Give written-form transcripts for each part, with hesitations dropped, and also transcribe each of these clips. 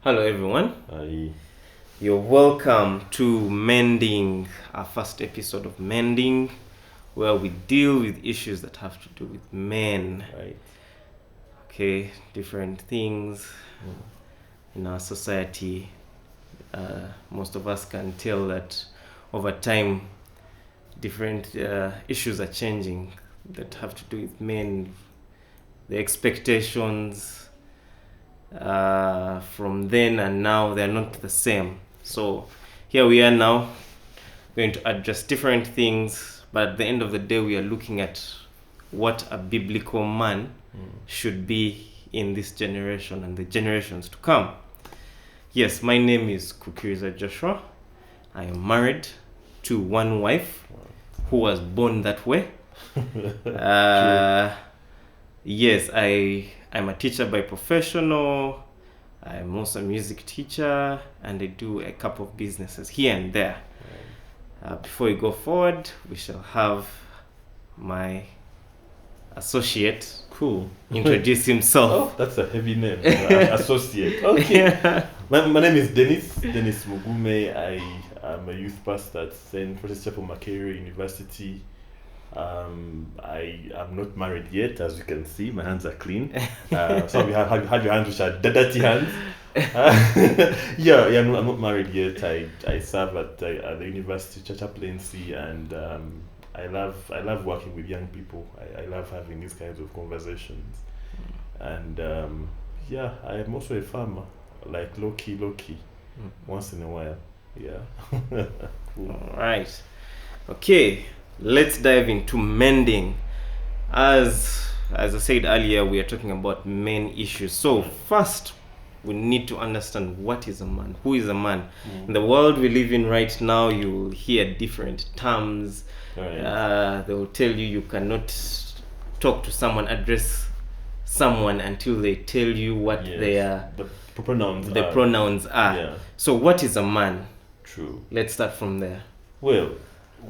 Hello, everyone. I You're welcome to Mending, our first episode of Mending, where we deal with issues that have to do with men. right. Okay, different things in our society. Most of us can tell that over time, different issues are changing that have to do with men, the expectations from then and now, they're not the same. So here we are now, going to address different things, but at the end of the day, we are looking at what a biblical man should be in this generation and the generations to come. Yes, my name is Kukiriza Joshua. I am married to one wife who was born that way. Yes, I'm a teacher by professional. I'm also a music teacher, and I do a couple of businesses here and there. Before we go forward, we shall have my associate Cool. introduce himself. Oh, that's a heavy name. Associate. Okay. My name is Dennis Mugume. I am a youth pastor at St. Francis Chapel Makerere University. I am not married yet, as you can see. My hands are clean. So you have your hands, which are dirty hands. I'm not married yet. I serve at the university chaplaincy, and I love working with young people. I love having these kinds of conversations, and I am also a farmer, like low key, once in a while. Yeah. Cool. All right. Okay, let's dive into mending. As I said earlier, we are talking about men issues. So first, we need to understand what is a man. Who is a man? In the world we live in right now, you'll hear different terms. Right. They will tell you cannot talk to someone, address someone until they tell you what Yes. The pronouns. pronouns are. Yeah. So what is a man? True. Let's start from there. Well,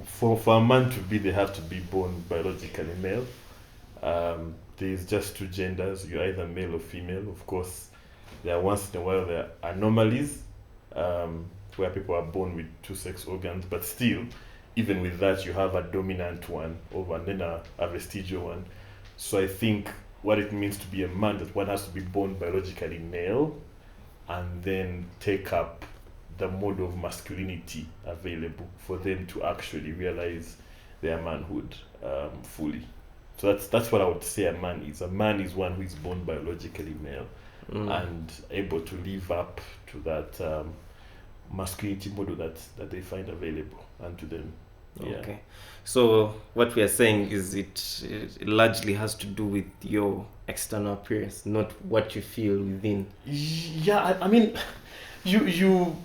for a man to be, they have to be born biologically male. There's just two genders. You're either male or female. Of course, there are once in a while there are anomalies where people are born with two sex organs, but still, even with that, you have a dominant one and then a vestigial one. So I think what it means to be a man, that one has to be born biologically male and then take up the mode of masculinity available for them to actually realize their manhood fully. So that's what I would say a man is. A man is one who is born biologically male and able to live up to that masculinity model that they find available unto them. Yeah. Okay. So what we are saying is it largely has to do with your external appearance, not what you feel within. Yeah, I mean, you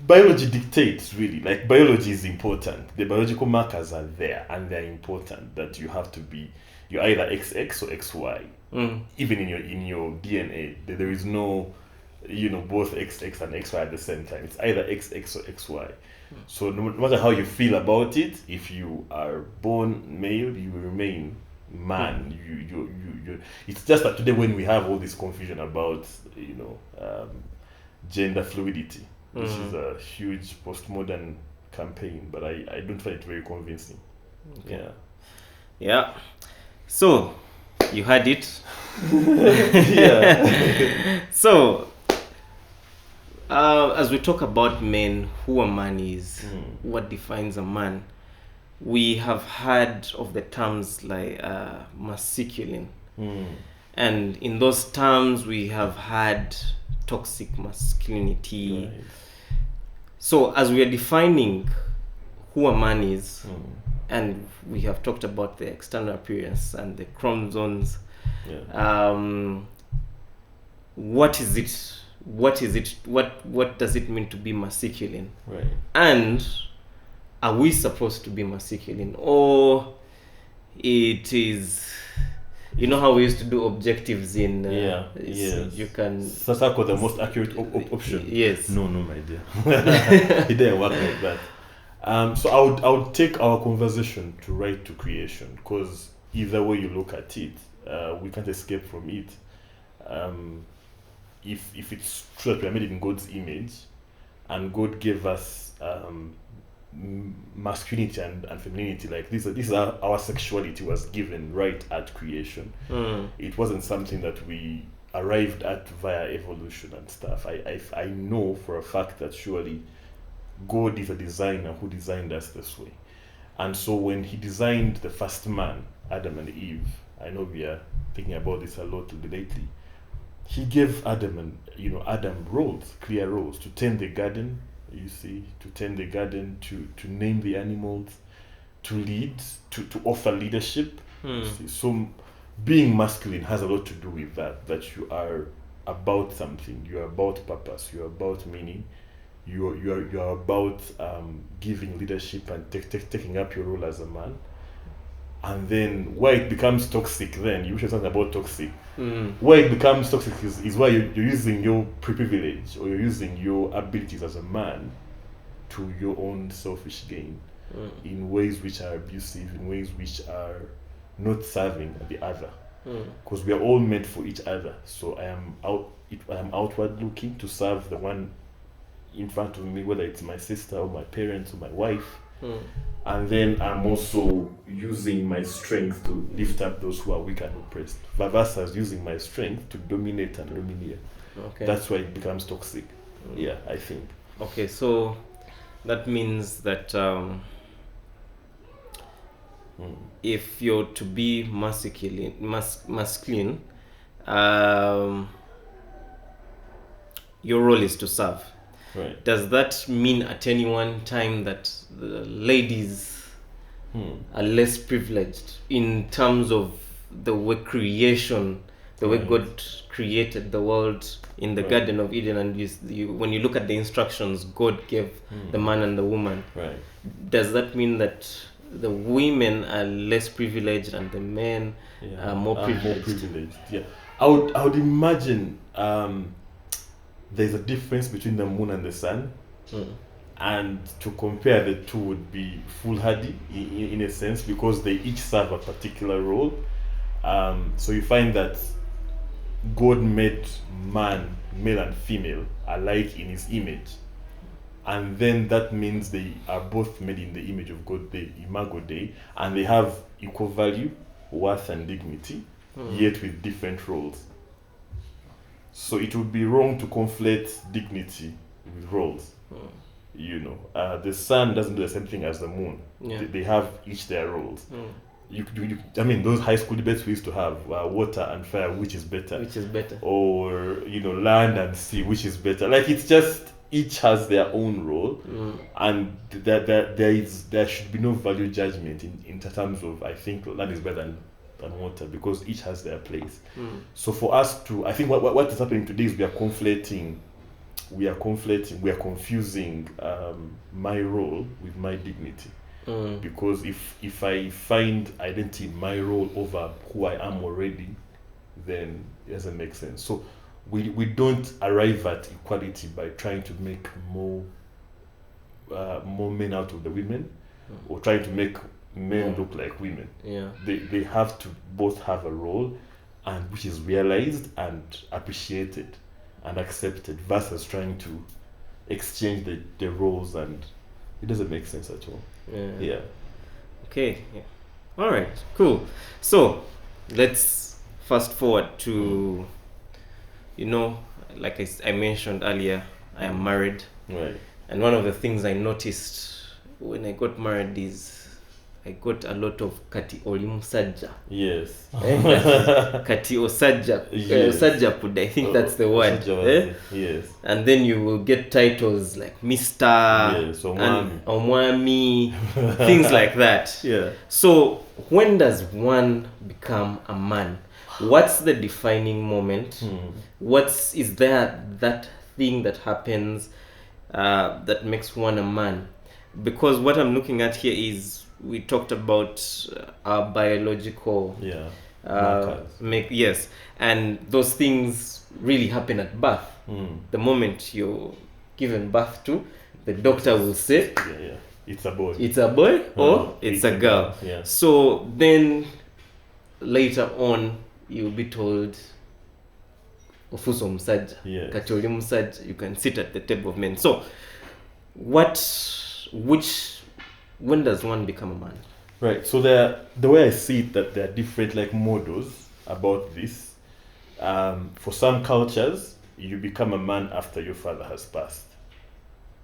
biology dictates, really. Like, biology is important. The biological markers are there, and they're important. That you're either XX or XY. Even in your DNA, there is no, both XX and XY at the same time. It's either XX or XY. So no matter how you feel about it, if you are born male, you will remain man. You. It's just that today, when we have all this confusion about gender fluidity, which is a huge postmodern campaign, but I don't find it very convincing. Okay. Yeah. So you had it. Yeah. So as we talk about men, who a man is, what defines a man, we have heard of the terms like masculine. And in those terms, we have had toxic masculinity. Right. So as we are defining who a man is, and we have talked about the external appearance and the chromosomes, what is it? What does it mean to be masculine? Right. And are we supposed to be masculine, or it is, how we used to do objectives in yes. you can Sasako, the most accurate option. Yes. No, my dear. It didn't work like that. So I would take our conversation to right to creation, because either way you look at it, we can't escape from it. if it's true that we are made in God's image, and God gave us masculinity and femininity, like this is our sexuality was given right at creation. It wasn't something that we arrived at via evolution and stuff. I know for a fact that surely God is a designer who designed us this way. And so when he designed the first man, Adam and Eve, I know we are thinking about this a lot lately, he gave Adam roles, clear roles, to tend the garden, to tend the garden, to name the animals, to lead, to offer leadership. You see. So being masculine has a lot to do with that you are about something, you are about purpose, you are about meaning, you are about giving leadership and taking up your role as a man. And then why it becomes toxic, then you should something about toxic. Why it becomes toxic is why you're using your privilege, or you're using your abilities as a man to your own selfish gain, in ways which are abusive, in ways which are not serving the other. Because we are all meant for each other. So I am outward looking to serve the one in front of me, whether it's my sister or my parents or my wife. And then I'm also using my strength to lift up those who are weak and oppressed, versus using my strength to dominate and domineer. Okay. That's why it becomes toxic. Yeah, I think. Okay, so that means that if you're to be masculine, your role is to serve. Right. Does that mean at any one time that the ladies are less privileged in terms of the way creation, the way God created the world in the Garden of Eden, and when you look at the instructions God gave the man and the woman, does that mean that the women are less privileged and the men are more privileged? Yeah, I would imagine there's a difference between the moon and the sun, and to compare the two would be foolhardy in a sense, because they each serve a particular role. So you find that God made man, male and female, alike in his image, and then that means they are both made in the image of God, the Imago Dei, and they have equal value, worth and dignity, yet with different roles. So it would be wrong to conflate dignity with roles. The sun doesn't do the same thing as the moon. They have each their roles. Those high school debates we used to have, water and fire, which is better? Which is better? Or land and sea, which is better? Like, it's just each has their own role, and there should be no value judgment in terms of, I think land is better than water, because each has their place. So for us to, I think what is happening today is we are confusing my role with my dignity. Because if I find identity in my role over who I am already, then it doesn't make sense. So we don't arrive at equality by trying to make more men out of the women, or trying to make men look like women. They have to both have a role, and which is realized and appreciated and accepted, versus trying to exchange the roles, and it doesn't make sense at all. Okay. All right, cool. So let's fast forward to, like I mentioned earlier, I am married, and one of the things I noticed when I got married is I got a lot of kati olimusajja. Yes. Kati osajja. Sajja pud, I think that's the word. Yes. And then you will get titles like Mr. Omwami, things like that. Yeah. So when does one become a man? What's the defining moment? Is there that thing that happens that makes one a man? Because what I'm looking at here is, we talked about our biological and those things really happen at birth. The moment you're given birth to, the doctor will say it's a boy, or it's a girl. So then later on you'll be told ofuso musajja, Yes. kati oli musajja, you can sit at the table of men. So when does one become a man? Right. So the way I see it, that there are different like models about this. For some cultures, you become a man after your father has passed.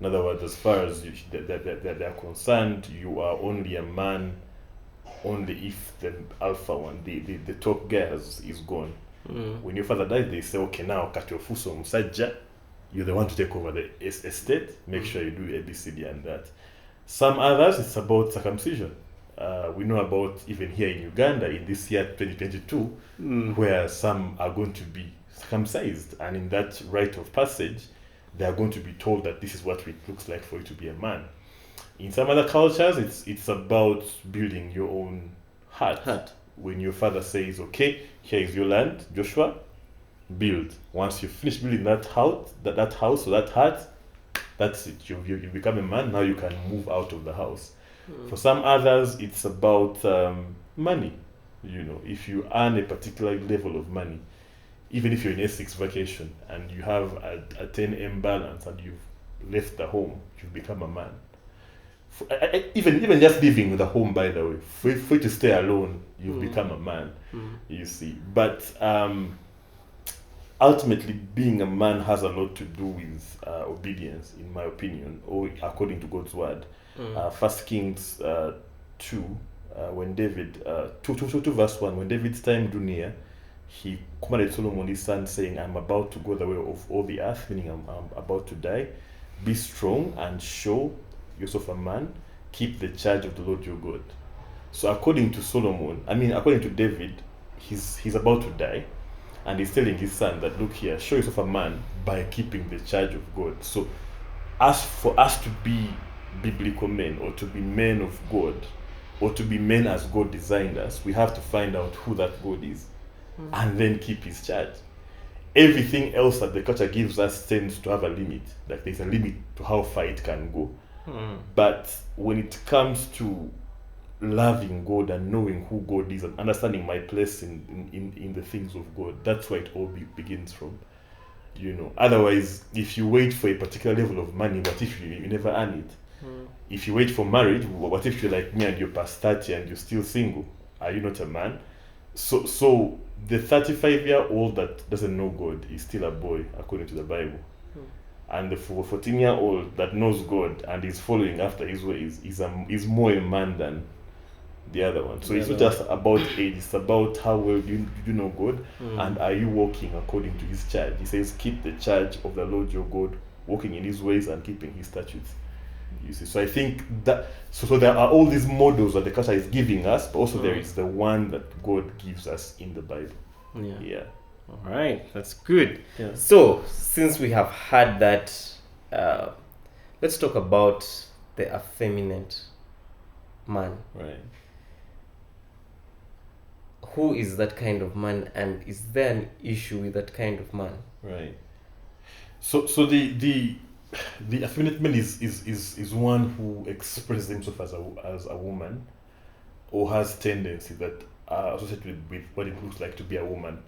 In other words, as far as they're concerned, you are only a man only if the alpha one, the top guy is gone. When your father dies, they say, okay, now Katiofuso Musajja, you're the one to take over the estate. Make sure you do A, B, C, D, and that. Some others, it's about circumcision. We know about even here in Uganda in this year 2022, where some are going to be circumcised, and in that rite of passage, they are going to be told that this is what it looks like for you to be a man. In some other cultures, it's about building your own hut. When your father says, okay, here is your land, Joshua, build. Once you finish building that house or that hut, that's it. You become a man. Now you can move out of the house. For some others, it's about money. You know, if you earn a particular level of money, even if you're in Essex vacation and you have a 10M balance and you've left the home, you've become a man. Even just living in the home, by the way, for you to stay alone, you've become a man. You see, but ultimately, being a man has a lot to do with obedience, in my opinion, or according to God's word. 1 Kings 2, when David 2 verse 1, when David's time drew near, he commanded Solomon his son, saying, I'm about to go the way of all the earth, meaning I'm about to die. Be strong and show yourself a man, keep the charge of the Lord your God. So according to David, he's about to die, and he's telling his son that, look here, show yourself a man by keeping the charge of God. So as for us to be biblical men, or to be men of God, or to be men as God designed us, we have to find out who that God is and then keep his charge. Everything else that the culture gives us tends to have a limit. Like there's a limit to how far it can go. But when it comes to loving God and knowing who God is and understanding my place in the things of God, that's where it all begins from. You know, otherwise, if you wait for a particular level of money, what if you never earn it? If you wait for marriage, what if you're like me and you're past 30 and you're still single? Are you not a man? So the 35-year-old that doesn't know God is still a boy according to the Bible. And the 14-year-old that knows God and is following after his ways is more a man than the other one. So it's not just about age, it's about how well you know God, and are you walking according to his charge. He says, keep the charge of the Lord your God, walking in his ways and keeping his statutes. You see, so I think that so there are all these models that the culture is giving us, but also there is the one that God gives us in the Bible. Yeah. All right, that's good. Yeah. So since we have had that, let's talk about the effeminate man. Right. Who is that kind of man, and is there an issue with that kind of man? Right. So the effeminate man is one who expresses himself as a woman, or has tendencies that are associated with what it looks like to be a woman,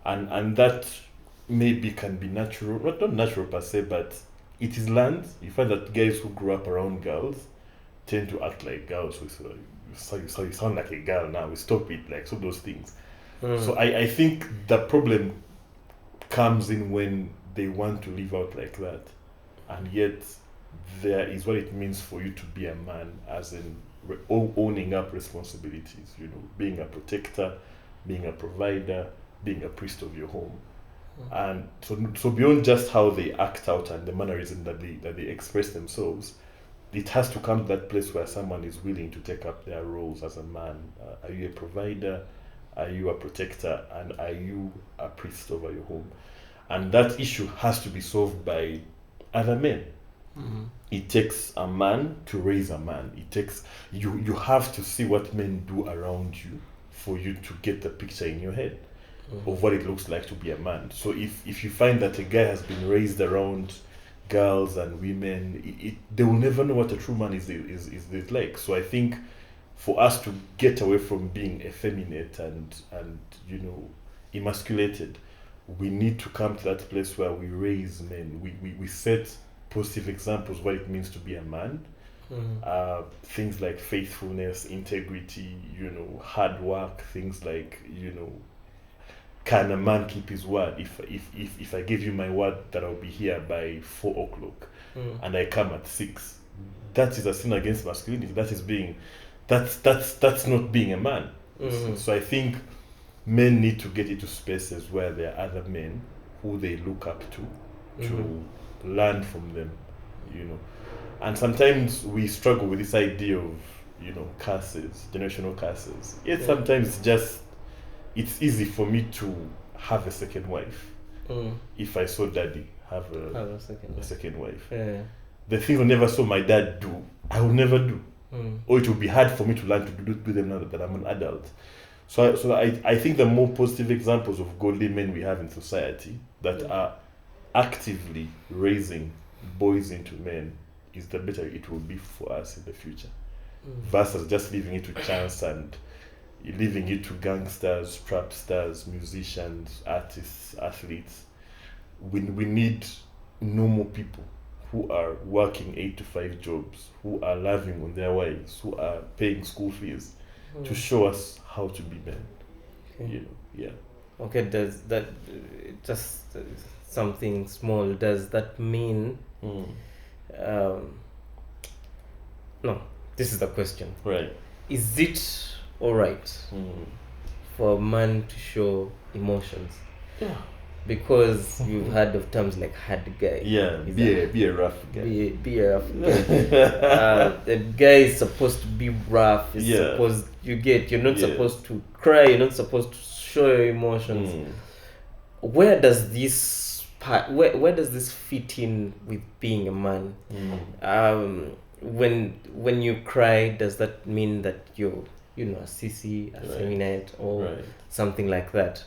and that maybe can be natural, not natural per se, but it is learned. You find that guys who grew up around girls tend to act like girls. So you sound like a girl now. We stop it, like so those things. So I think the problem comes in when they want to live out like that, and yet there is what it means for you to be a man, as in owning up responsibilities. You know, being a protector, being a provider, being a priest of your home. And so beyond just how they act out and the mannerism that they express themselves, it has to come to that place where someone is willing to take up their roles as a man. Are you a provider? Are you a protector? And are you a priest over your home? And that issue has to be solved by other men. It takes a man to raise a man. It takes you have to see what men do around you for you to get the picture in your head of what it looks like to be a man. So if you find that a guy has been raised around girls and women, they will never know what a true man is like. So I think for us to get away from being effeminate and you know emasculated, we need to come to that place where we raise men. We set positive examples what it means to be a man. Things like faithfulness, integrity, hard work, things like, can a man keep his word? If I give you my word that I'll be here by 4 o'clock and I come at 6, that is a sin against masculinity. That's not being a man. So I think men need to get into spaces where there are other men who they look up to learn from them, And sometimes we struggle with this idea of, curses, generational curses. Yet sometimes it's easy for me to have a second wife. If I saw daddy have a second wife. Yeah. The things I never saw my dad do, I will never do. Or it will be hard for me to learn to do them now that I'm an adult. So I think the more positive examples of godly men we have in society that are actively raising boys into men is the better it will be for us in the future. Versus just leaving it to chance and leaving it to gangsters, trap stars, musicians, artists, athletes. We need normal people who are working 8 to 5 jobs, who are loving on their wives, who are paying school fees to show us how to be men. Okay. Okay, does that just something small? Does that mean? No, this is the question. Right. Is it all right for a man to show emotions? Yeah. Because you've heard of terms like hard guy. Yeah, be a rough guy. Be a rough guy. The guy is supposed to be rough. You're not supposed to cry. You're not supposed to show your emotions. Where does this where does this fit in with being a man? When you cry, does that mean that you're a sissy, effeminate, or something like that?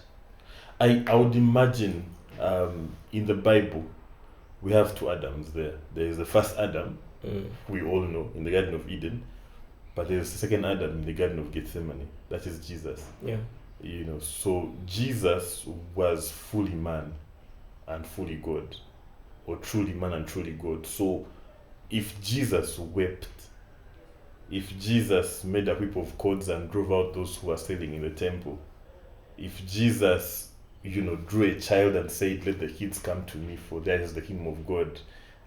I would imagine in the Bible we have 2 Adams there. There is the first Adam, we all know, in the Garden of Eden, but there is the second Adam in the Garden of Gethsemane. That is Jesus. Yeah. So Jesus was fully man and fully God, or truly man and truly God. So if Jesus wept, if Jesus made a whip of cords and drove out those who were selling in the temple, if Jesus drew a child and said, let the kids come to me, for there is the kingdom of God,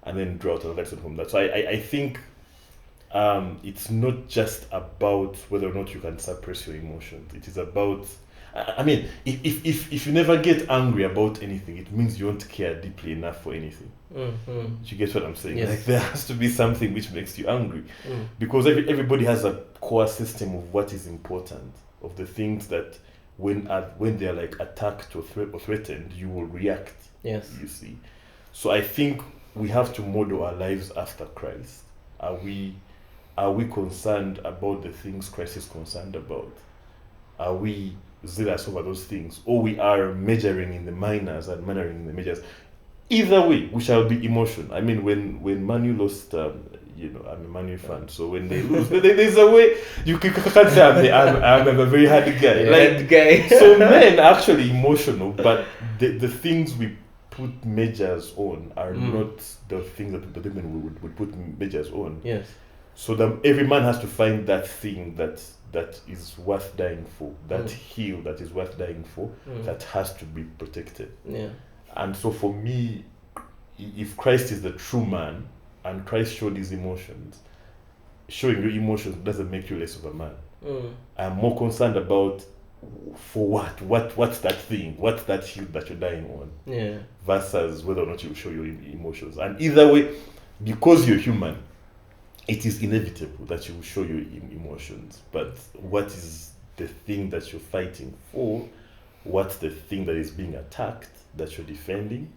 and then draw out a lesson from that. So I think it's not just about whether or not you can suppress your emotions. It is about, if you never get angry about anything, it means you don't care deeply enough for anything. You get what I'm saying? Yes. Like, there has to be something which makes you angry, because everybody has a core system of what is important, of the things that when they're like attacked or threatened, you will react. Yes. You see. So I think we have to model our lives after Christ. Are we concerned about the things Christ is concerned about? Are we zealous over those things? Or we are measuring in the minors and manoring in the majors? Either way, we shall be emotion. I mean, when Manu lost, I'm a Manu fan, so when they lose, there's a way you can't say I'm a very hard guy. So men are actually emotional, but the things we put measures on are not the things that the women would put measures on. Yes. So every man has to find that thing that is worth dying for, that heel that is worth dying for, that has to be protected. Yeah. And so for me, if Christ is the true man and Christ showed his emotions, showing your emotions doesn't make you less of a man. I'm more concerned about for what's that thing, what's that heel that you're dying on, versus whether or not you show your emotions. And either way, because you're human, it is inevitable that you will show your emotions. But what is the thing that you're fighting for? What's the thing that is being attacked that you're defending?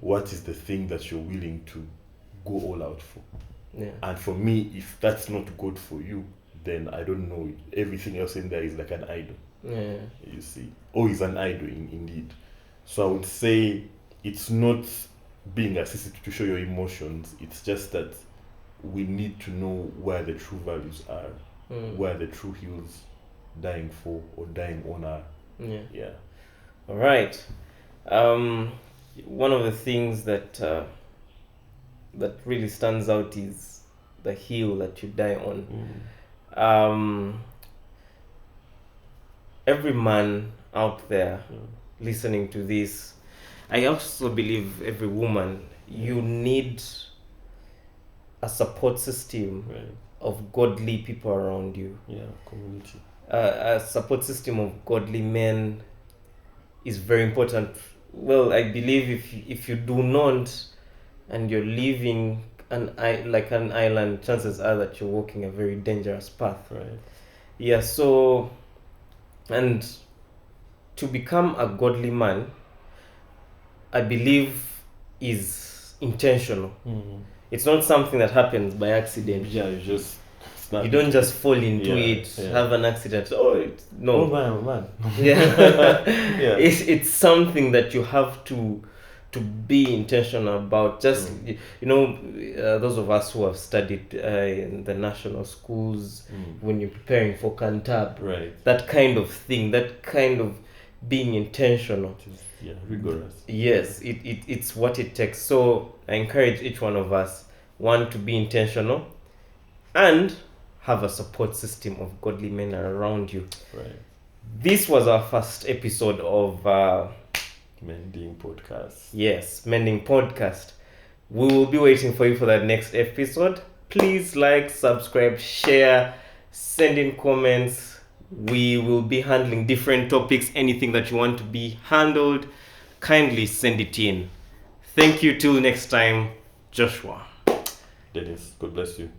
What is the thing that you're willing to go all out for? And for me, if that's not good for you, then I don't know, everything else in there is like an idol. You see, or is an idol indeed. So I would say it's not being assisted to show your emotions, it's just that we need to know where the true values are, where the true heels dying for or dying on are. All right. One of the things that that really stands out is the hill that you die on. Every man out there listening to this, I also believe every woman, you need a support system of godly people around you. Community. A support system of godly men is very important. Well, I believe if you do not, and you're living like an island, chances are that you're walking a very dangerous path. Yeah. So, and to become a godly man, I believe, is intentional. It's not something that happens by accident. You don't just fall into it, have an accident. No. Oh man. It's something that you have to be intentional about. Just those of us who have studied in the national schools, when you're preparing for Cantab, that kind of thing, that kind of being intentional, rigorous. Yes, it's what it takes. So I encourage each one of us, one, to be intentional and have a support system of godly men around you. This was our first episode of Mending Podcast. Yes, Mending Podcast. We will be waiting for you for that next episode. Please like, subscribe, share, send in comments. We will be handling different topics. Anything that you want to be handled, kindly send it in. Thank you. Till next time, Joshua. Dennis, God bless you.